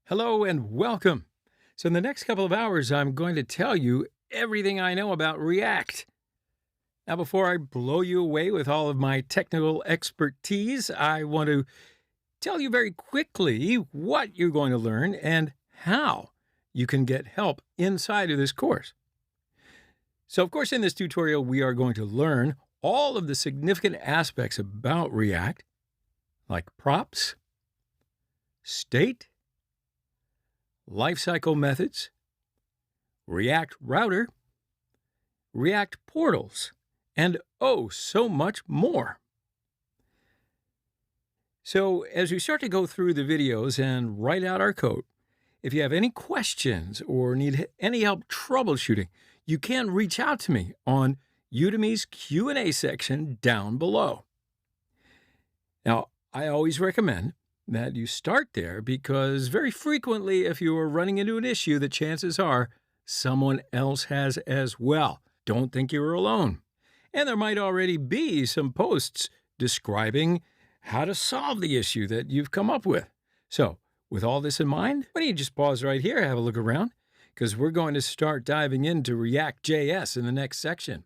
Hello and welcome. So, in the next couple of hours, I'm going to tell you everything I know about React. Now, before I blow you away with all of my technical expertise, I want to tell you very quickly what you're going to learn and how you can get help inside of this course. So, of course, in this tutorial, we are going to learn all of the significant aspects about React, like props, state, lifecycle methods, React Router, React Portals, and oh, so much more. So as we start to go through the videos and write out our code, if you have any questions or need any help troubleshooting, you can reach out to me on Udemy's Q&A section down below. Now, I always recommend that you start there because very frequently, if you are running into an issue, the chances are someone else has as well. Don't think you're alone. And there might already be some posts describing how to solve the issue that you've come up with. So, with all this in mind, why don't you just pause right here, have a look around, because we're going to start diving into React JS in the next section.